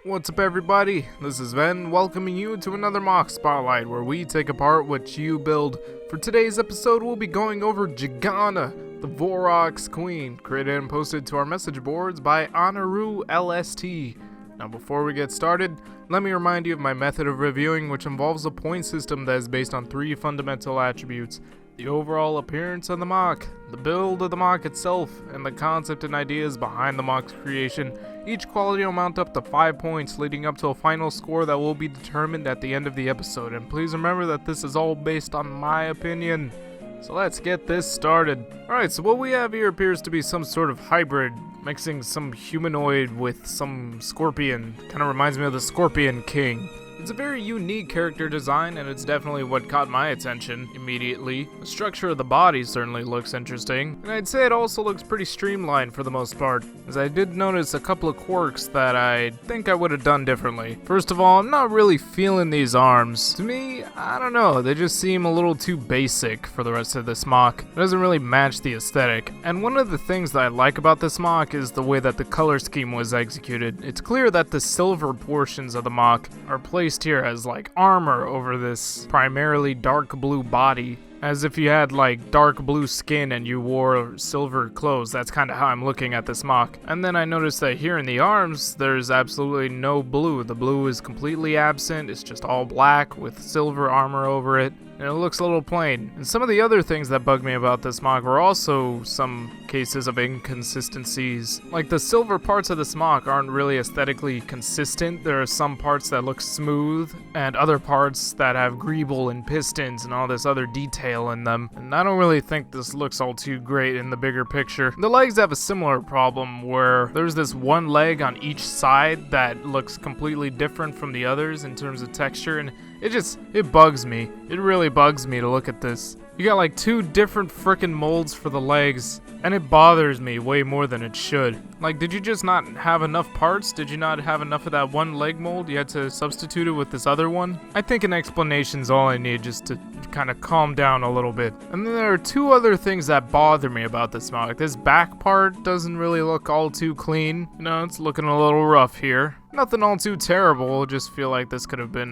What's up everybody, this is Ven, welcoming you to another MOC Spotlight where we take apart what you build. For today's episode we'll be going over Gigana, the Vorox Queen, created and posted to our message boards by Honoru LST. Now before we get started, let me remind you of my method of reviewing, which involves a point system that is based on 3 fundamental attributes: the overall appearance of the MOC, the build of the MOC itself, and the concept and ideas behind the MOC's creation. Each quality will mount up to 5 points, leading up to a final score that will be determined at the end of the episode. And please remember that this is all based on my opinion. So let's get this started. Alright, so what we have here appears to be some sort of hybrid, mixing some humanoid with some scorpion. Kind of reminds me of the Scorpion King. It's a very unique character design, and it's definitely what caught my attention immediately. The structure of the body certainly looks interesting, and I'd say it also looks pretty streamlined for the most part, as I did notice a couple of quirks that I think I would have done differently. First of all, I'm not really feeling these arms. To me, I don't know, they just seem a little too basic for the rest of this MOC. It doesn't really match the aesthetic, and one of the things that I like about this MOC is the way that the color scheme was executed. It's clear that the silver portions of the MOC are placed here as like armor over this primarily dark blue body, as if you had like dark blue skin and you wore silver clothes. That's kind of how I'm looking at this MOC. And then I noticed that here in the arms there's absolutely no blue. The blue is completely absent. It's just all black with silver armor over it, and it looks a little plain. And some of the other things that bugged me about this MOC were also some cases of inconsistencies. Like the silver parts of this MOC aren't really aesthetically consistent. There are some parts that look smooth and other parts that have greeble and pistons and all this other detail in them. And I don't really think this looks all too great in the bigger picture. The legs have a similar problem where there's this one leg on each side that looks completely different from the others in terms of texture, and it bugs me. It really bugs me to look at this. You got like 2 different frickin' molds for the legs, and it bothers me way more than it should. Like, did you just not have enough parts? Did you not have enough of that one leg mold? You had to substitute it with this other one? I think an explanation's all I need just to kind of calm down a little bit. And then there are 2 other things that bother me about this MOC. This back part doesn't really look all too clean. You know, it's looking a little rough here. Nothing all too terrible, just feel like this could have been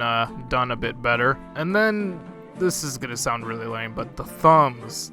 done a bit better. And then, this is gonna sound really lame, but the thumbs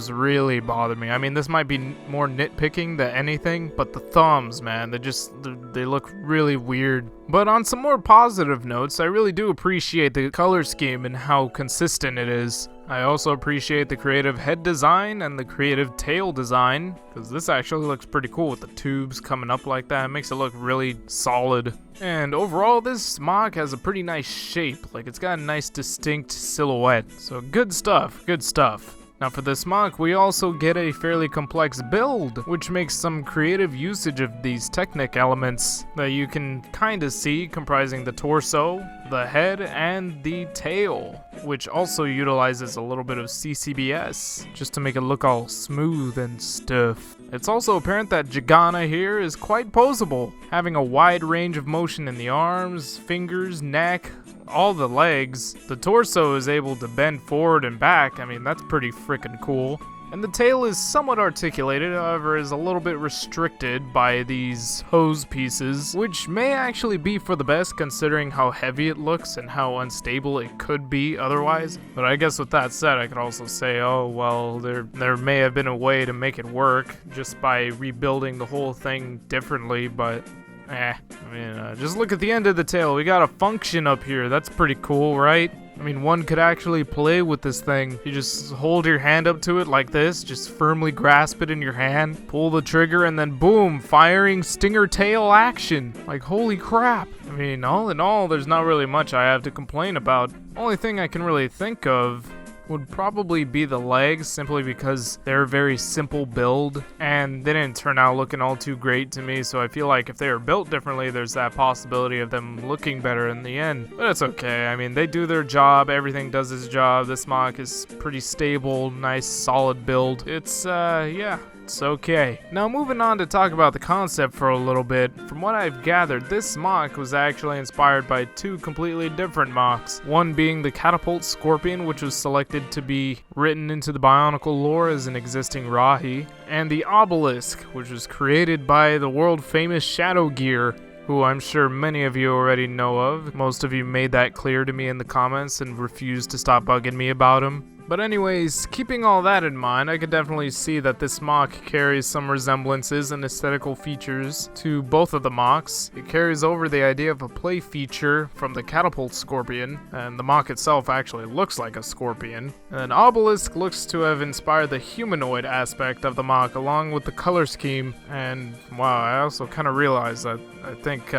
really bother me. I mean, this might be more nitpicking than anything, but the thumbs, man, they look really weird. But on some more positive notes, I really do appreciate the color scheme and how consistent it is. I also appreciate the creative head design and the creative tail design, because this actually looks pretty cool with the tubes coming up like that. It makes it look really solid. And overall, this MOC has a pretty nice shape. Like, it's got a nice distinct silhouette. So good stuff, good stuff. Now for this MOC, we also get a fairly complex build, which makes some creative usage of these Technic elements that you can kinda see, comprising the torso, the head, and the tail, which also utilizes a little bit of CCBS, just to make it look all smooth and stuff. It's also apparent that Gigana here is quite posable, having a wide range of motion in the arms, fingers, neck, all the legs. The torso is able to bend forward and back. I mean, that's pretty freaking cool. And the tail is somewhat articulated, however is a little bit restricted by these hose pieces, which may actually be for the best considering how heavy it looks and how unstable it could be otherwise. But I guess with that said, I could also say, oh well, there may have been a way to make it work just by rebuilding the whole thing differently, but I mean, just look at the end of the tail. We got a function up here. That's pretty cool, right? I mean, one could actually play with this thing. You just hold your hand up to it like this, just firmly grasp it in your hand, pull the trigger, and then boom, firing stinger tail action. Like, holy crap. I mean, all in all, there's not really much I have to complain about. Only thing I can really think of would probably be the legs, simply because they're a very simple build and they didn't turn out looking all too great to me, so I feel like if they were built differently, there's that possibility of them looking better in the end. But it's okay. I mean, they do their job, everything does its job. This MOC is pretty stable, nice solid build. It's yeah, It's okay. Now moving on to talk about the concept for a little bit. From what I've gathered, this MOC was actually inspired by two completely different MOCs. One being the Catapult Scorpion, which was selected to be written into the Bionicle lore as an existing Rahi, and the Obelisk, which was created by the world famous Shadow Gear. who I'm sure many of you already know of. Most of you made that clear to me in the comments and refused to stop bugging me about him. But anyways, keeping all that in mind, I could definitely see that this MOC carries some resemblances and aesthetical features to both of the MOCs. It carries over the idea of a play feature from the catapult scorpion, and the MOC itself actually looks like a scorpion. And then Obelisk looks to have inspired the humanoid aspect of the MOC along with the color scheme, and wow, I also kind of realized that I think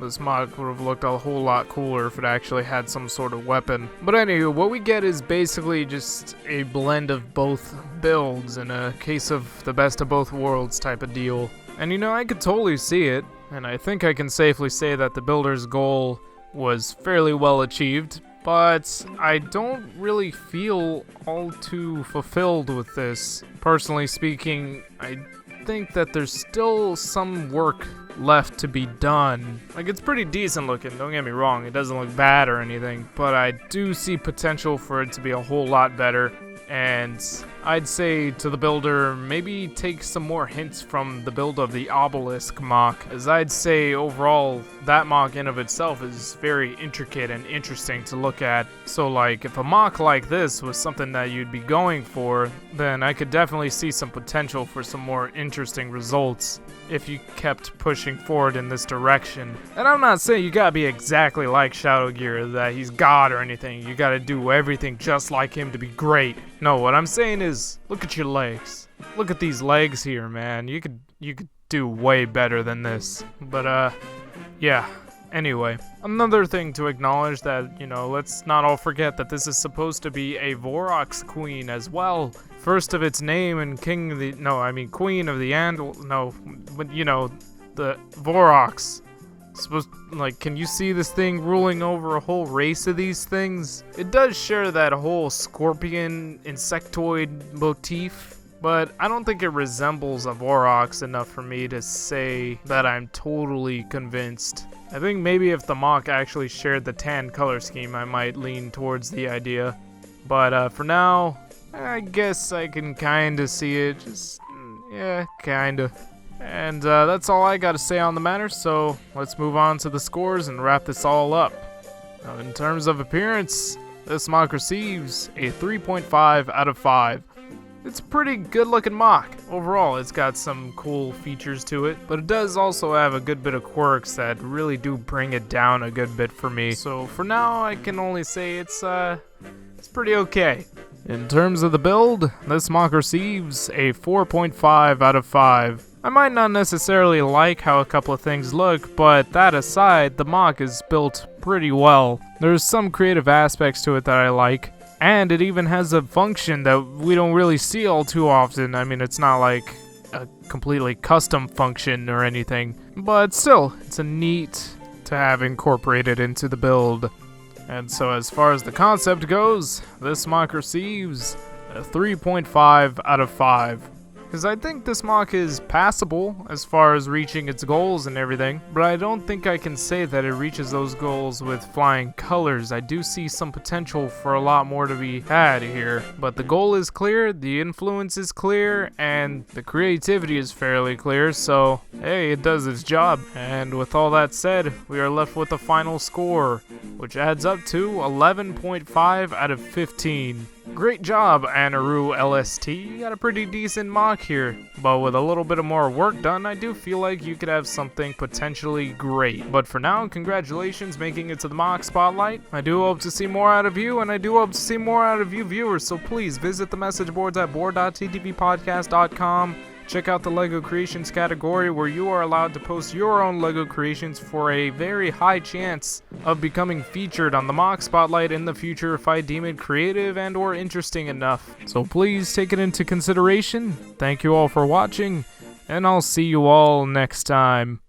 this MOC would have looked a whole lot cooler if it actually had some sort of weapon. But anywho, what we get is basically just a blend of both builds in a case of the best of both worlds type of deal. And you know, I could totally see it, and I think I can safely say that the builder's goal was fairly well achieved, but I don't really feel all too fulfilled with this. Personally speaking, I think that there's still some work left to be done. Like, it's pretty decent looking, don't get me wrong, it doesn't look bad or anything, but I do see potential for it to be a whole lot better. And I'd say to the builder, maybe take some more hints from the build of the Obelisk MOC, as I'd say overall that MOC in of itself is very intricate and interesting to look at. So like, if a MOC like this was something that you'd be going for, then I could definitely see some potential for some more interesting results if you kept pushing forward in this direction. And I'm not saying you gotta be exactly like Shadow Gear, that he's God or anything, you gotta do everything just like him to be great. No, what I'm saying is, look at your legs. Look at these legs here, man. You could do way better than this. But yeah. Anyway, another thing to acknowledge that, you know, let's not all forget that this is supposed to be a Vorox queen as well. First of its name and queen of the but you know, the Vorox. Supposed, like, can you see this thing ruling over a whole race of these things? It does share that whole scorpion insectoid motif, but I don't think it resembles a Vorox enough for me to say that I'm totally convinced. I think maybe if the MOC actually shared the tan color scheme, I might lean towards the idea. But for now, I guess I can kinda see it. Just, yeah, kinda. And that's all I gotta say on the matter, so let's move on to the scores and wrap this all up. Now, in terms of appearance, this MOC receives a 3.5 out of 5. It's a pretty good looking MOC. Overall, it's got some cool features to it, but it does also have a good bit of quirks that really do bring it down a good bit for me. So for now, I can only say it's pretty okay. In terms of the build, this MOC receives a 4.5 out of 5. I might not necessarily like how a couple of things look, but that aside, the MOC is built pretty well. There's some creative aspects to it that I like, and it even has a function that we don't really see all too often. I mean, it's not like a completely custom function or anything, but still, it's a neat to have incorporated into the build. And so as far as the concept goes, this MOC receives a 3.5 out of 5. Because I think this MOC is passable as far as reaching its goals and everything, but I don't think I can say that it reaches those goals with flying colors. I do see some potential for a lot more to be had here, but the goal is clear, the influence is clear, and the creativity is fairly clear, so hey, it does its job. And with all that said, we are left with a final score, which adds up to 11.5 out of 15. Great job, Anaru LST. You got a pretty decent MOC here, but with a little bit of more work done, I do feel like you could have something potentially great. But for now, congratulations making it to the MOC Spotlight. I do hope to see more out of you, and I do hope to see more out of you viewers, so please visit the message boards at board.ttvpodcast.com. Check out the LEGO Creations category, where you are allowed to post your own LEGO creations for a very high chance of becoming featured on the MOC Spotlight in the future if I deem it creative and or interesting enough. So please take it into consideration. Thank you all for watching, and I'll see you all next time.